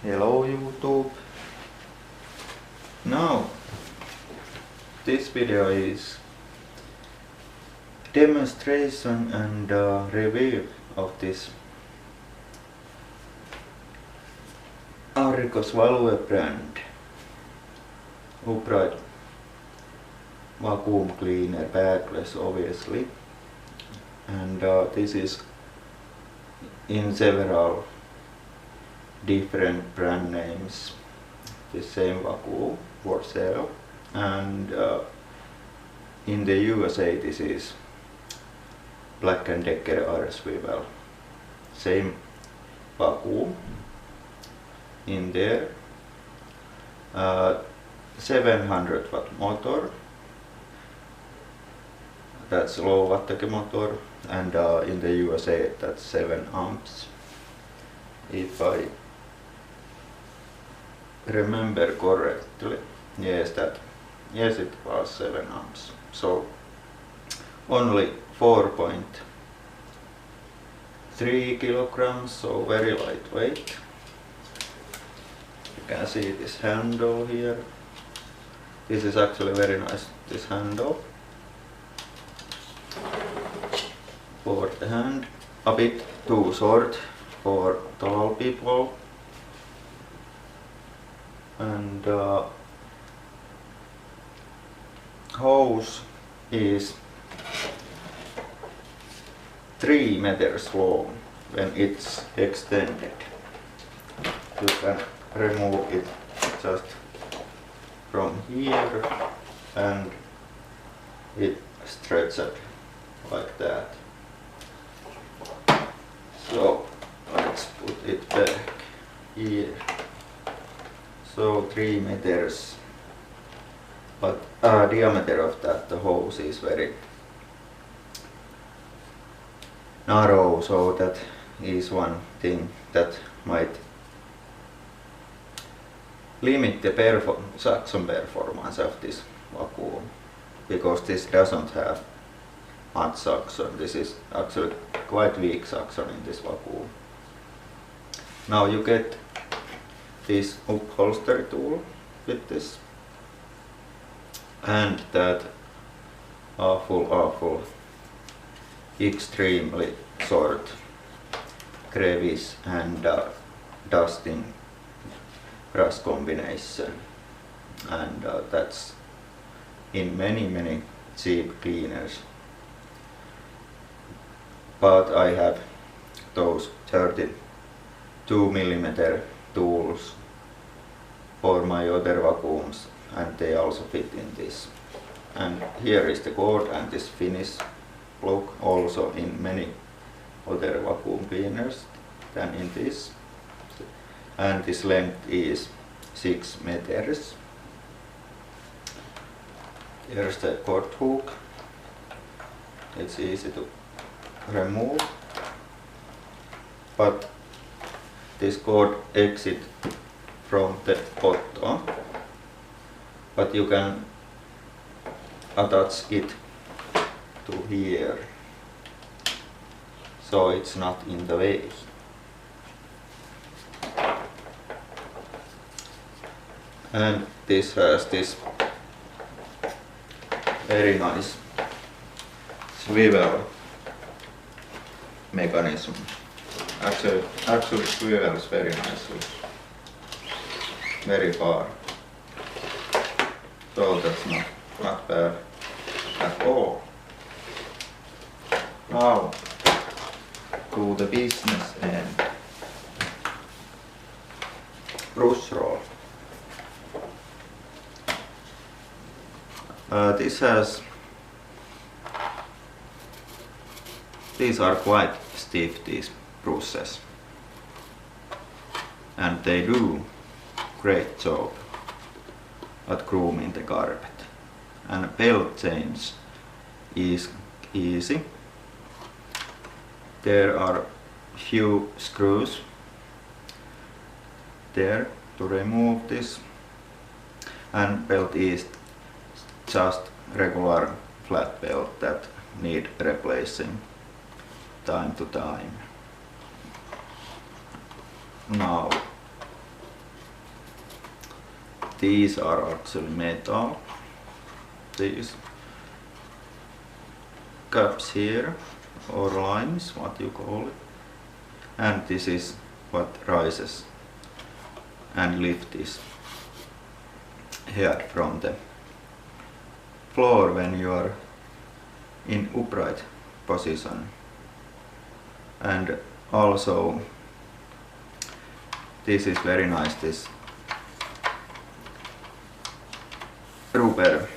Hello YouTube. Now this video is demonstration and review of this Swivel brand upright vacuum cleaner, Bagless obviously, and this is in several different brand names, the same vacuum for sale, and in the USA this is Black & Decker Swivel, same vacuum in there, 700 watt motor, that's low wattage motor, and in the USA that's 7 amps. If I remember correctly, yes it was 7 amps, so only 4.3 kilograms, so very lightweight. You can see this handle here. This is actually very nice, this handle for the hand, a bit too short for tall people, and hose is 3 meters long when it's extended. You can remove it just from here and it stretches like that. So let's put it back here. So 3 meters, but diameter of that the hose is very narrow, so that is one thing that might limit the suction performance of this vacuum, because this doesn't have much suction. This is actually quite weak suction in this vacuum. Now you get this upholstery tool with this, and that awful extremely short crevice and dusting brush combination, and that's in many cheap cleaners, but I have those 32mm tools for my other vacuums, and they also fit in this. And here is the cord and this finish plug, also in many other vacuum cleaners than in this. And this length is 6 meters. Here's the cord hook. It's easy to remove, but this cord exits from the bottom, but you can attach it to here, so it's not in the way. And this has this very nice swivel mechanism. Actually swivels very nicely, very far, so that's not bad at all. Now to the business end. Brush roll. These are quite stiff, these brushes, and they do great job at grooming the carpet. And belt change is easy. There are few screws there to remove this, and belt is just regular flat belt that need replacing time to time. Now these are actually metal. These caps here, or lines, what you call it. And this is what rises and lifts here from the floor when you are in upright position. And also this is very nice, this rubber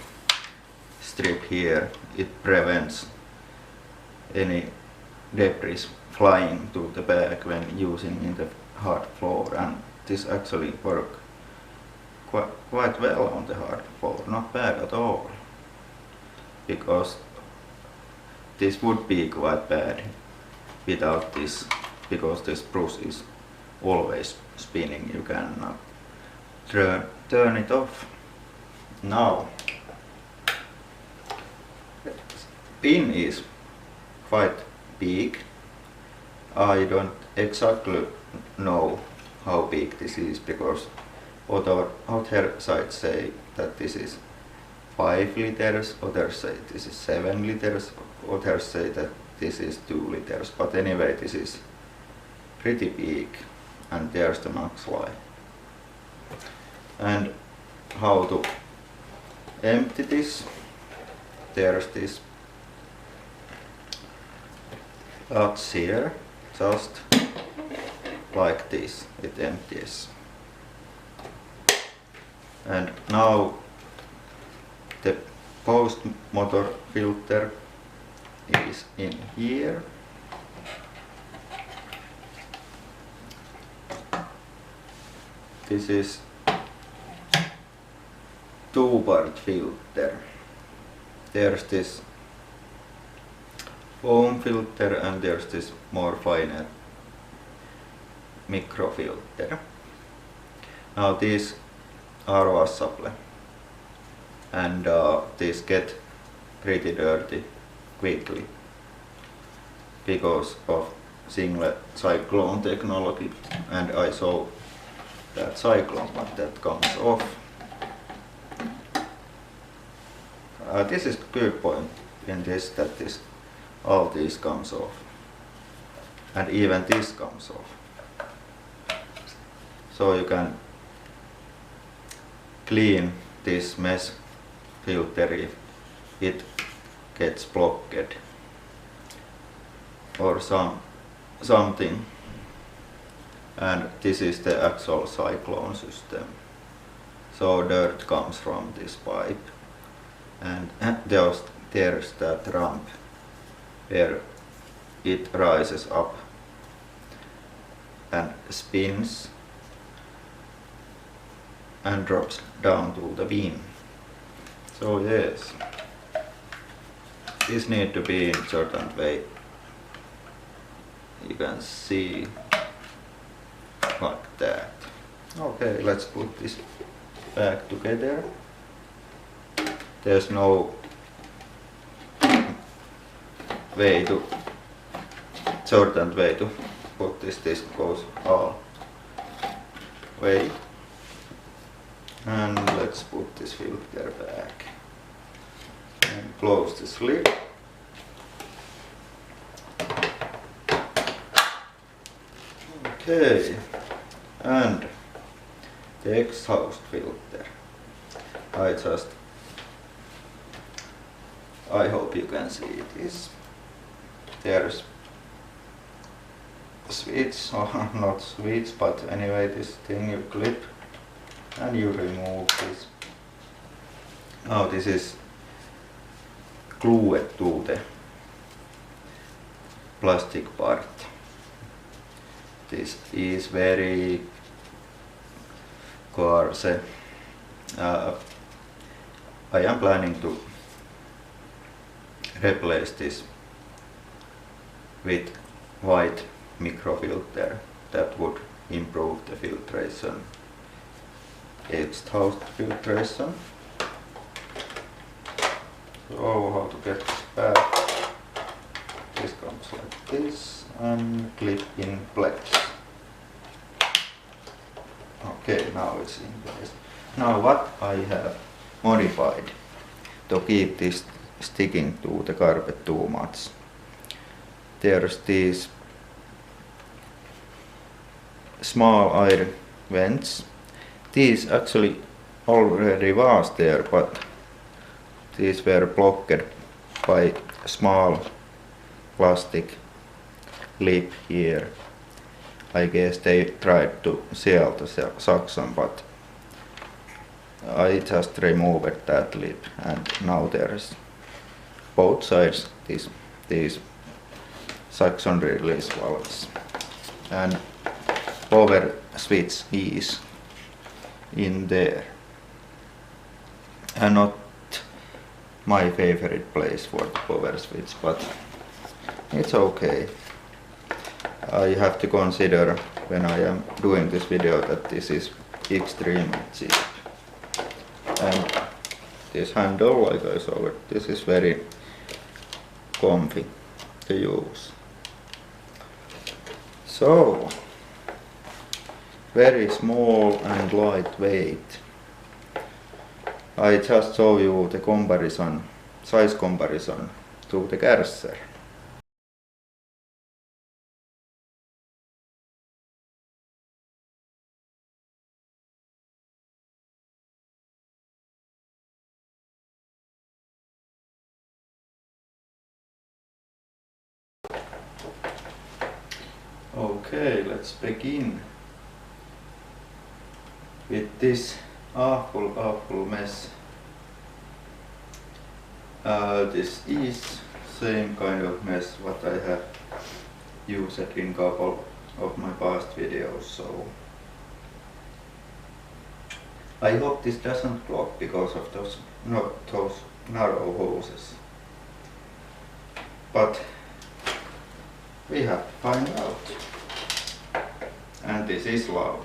strip here. It prevents any debris flying to the back when using in the hard floor, and this actually works quite well on the hard floor, not bad at all, because this would be quite bad without this, because this brush is always spinning, you cannot turn it off. Now pin is quite big. I don't exactly know how big this is, because other sites say that this is 5 liters, others say this is 7 liters, others say that this is 2 liters, but anyway this is pretty big, and there's the max line. And how to empty this? There's this dots here, just like this, it empties. And now the post motor filter is in here. This is 2-part filter. There's this foam filter and there's this more finer microfilter. Now these are washable, and these get pretty dirty quickly because of single cyclone technology, and I saw that cyclone, but that comes off. This is good point in this, that all this comes off, and even this comes off, so you can clean this mesh filter if it gets blocked or something. And this is the actual cyclone system, so dirt comes from this pipe, and there's that ramp where it rises up and spins and drops down to the bin. So yes, this need to be in a certain way. You can see like that. Okay, let's put this back together. There's no way to certain way to put this. This goes all way. And let's put this filter back and close this lid. Okay, and the exhaust filter. I hope you can see this. There's a switch, or not switch, but anyway, this thing you clip and you remove this. Now this is glued to the plastic part. This is very coarse. I am planning to replace this with white microfilter that would improve the filtration, exhaust filtration. So how to get this back? This comes like this and clip in place. Okay, now it's in place. Now what I have modified to keep this sticking to the carpet too much. There's these small air vents. These actually already was there, but these were blocked by a small plastic lip here. I guess they tried to seal the suction, but I just removed that lip, and now there's both sides these suction release valves, and power switch is in there, and not my favorite place for the power switch, but it's okay. I have to consider when I am doing this video that this is extremely cheap, and this handle, like I saw it, this is very comfy to use. So very small and lightweight. I just show you the comparison, size comparison to the Kärcher. Okay, let's begin with this awful mess. This is same kind of mess what I have used in couple of my past videos, so I hope this doesn't block because of those narrow hoses. But we have to find out. And this is loud.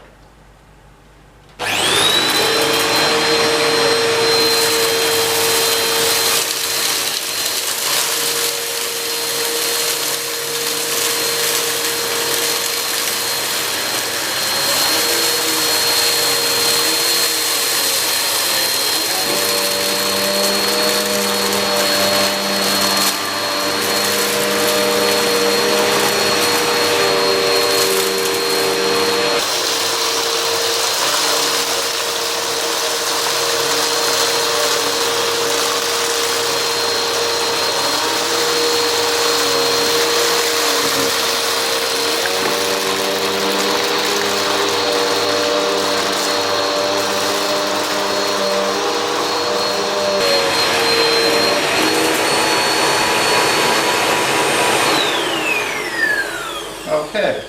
Okay,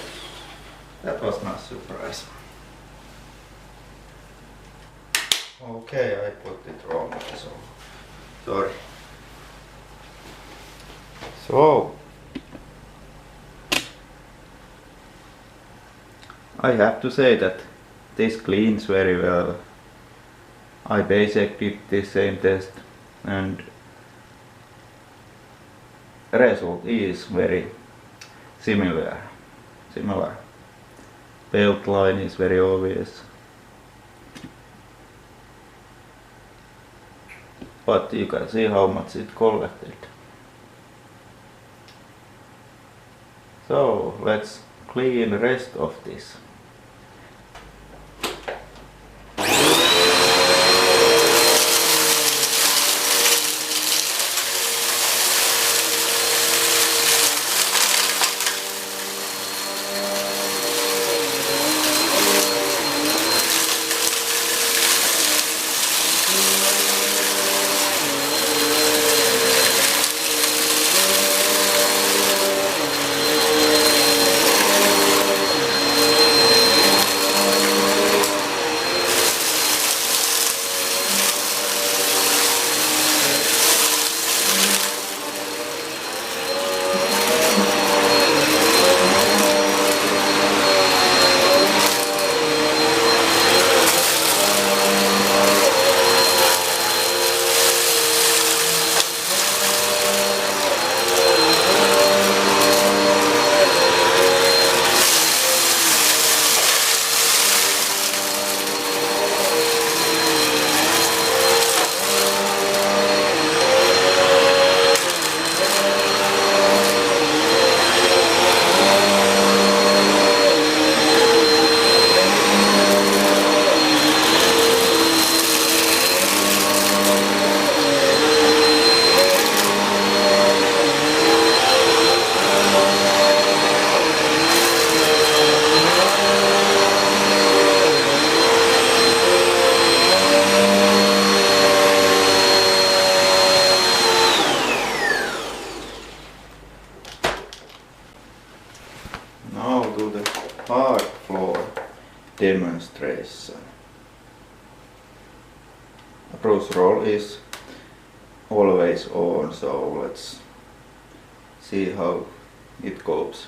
that was not a surprise. Okay, I put it wrong, so sorry. So I have to say that this cleans very well. I basically did the same test, and the result is very similar. Belt line is very obvious, but you can see how much it collected. So let's clean the rest of this. hard floor demonstration. Brush roll is always on, so let's see how it goes.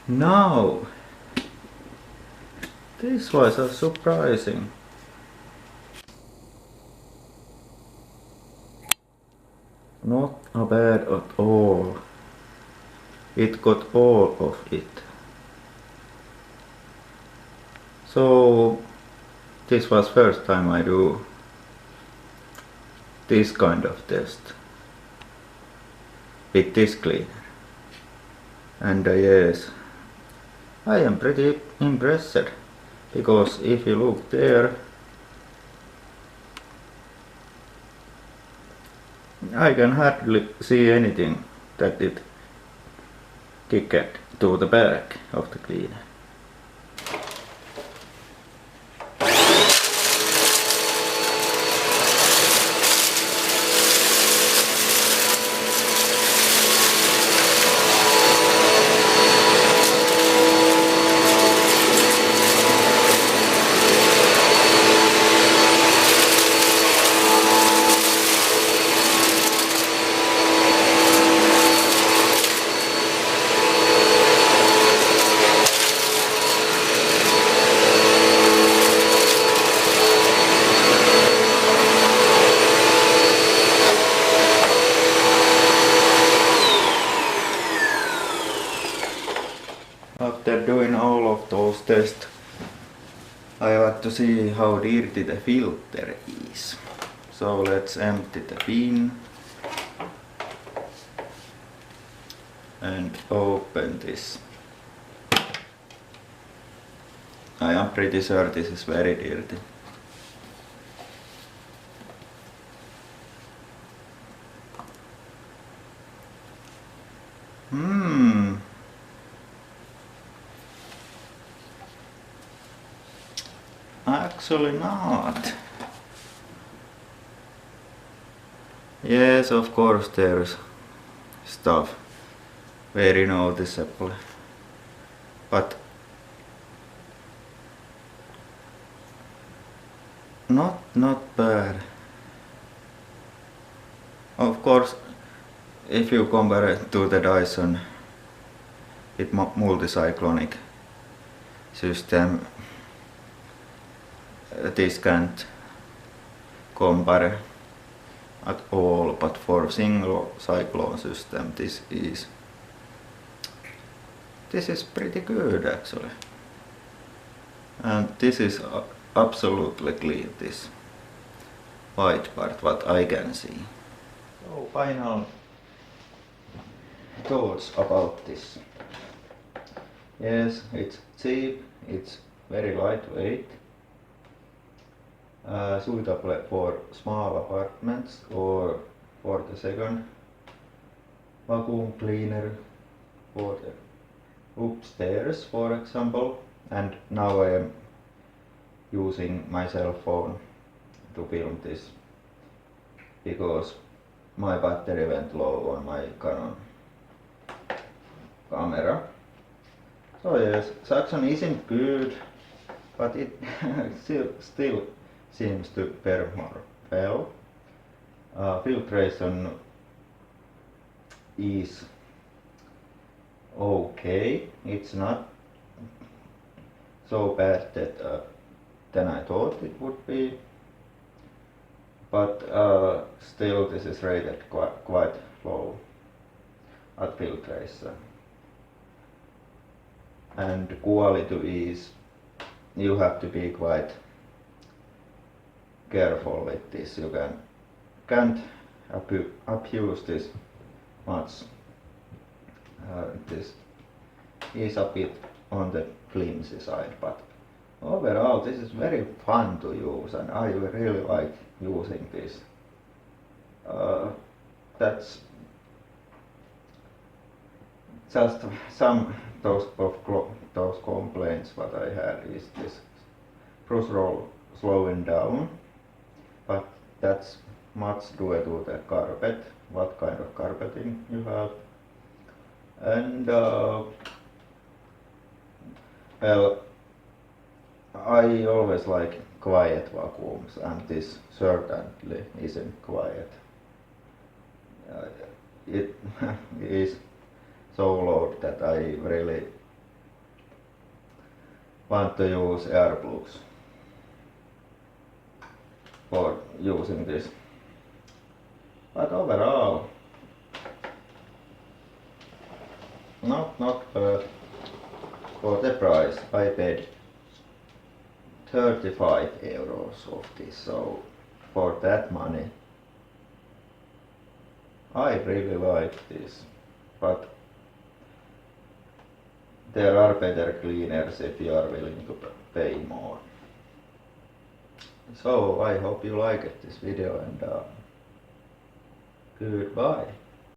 Now, this was a surprising. Not a bad at all. It got all of it. So this was first time I do this kind of test with this cleaner. And yes, I am pretty impressed, because if you look there, I can hardly see anything that it kicked to the back of the cleaner. After doing all of those tests, I want to see how dirty the filter is. So let's empty the bin and open this. I am pretty sure this is very dirty. Actually not. Yes, of course there's stuff very noticeable, but not bad. Of course, if you compare it to the Dyson with multi-cyclonic system, this can't compare at all, but for single cyclone system this is pretty good actually. And this is absolutely clean, this white part, what I can see. So final thoughts about this. Yes, it's cheap, it's very lightweight. Suitable for small apartments or for the second vacuum cleaner for the upstairs, for example. And now I am using my cell phone to film this because my battery went low on my Canon camera. So yes, suction isn't good, but it still seems to perform well. Filtration is okay. It's not so bad than I thought it would be, but still this is rated quite low at filtration. And quality is you have to be quite careful with this. You can't abuse this much. This is a bit on the flimsy side, but overall this is very fun to use and I really like using this. That's just some those complaints what I had is this brush roll slowing down, but that's much due to the carpet, what kind of carpeting you have. And well, I always like quiet vacuums and this certainly isn't quiet. It is so loud that I really want to use air plugs for using this. But overall, not bad. For the price I paid 35 euros of this, so for that money I really like this, but there are better cleaners if you are willing to pay more. So I hope you liked this video and goodbye.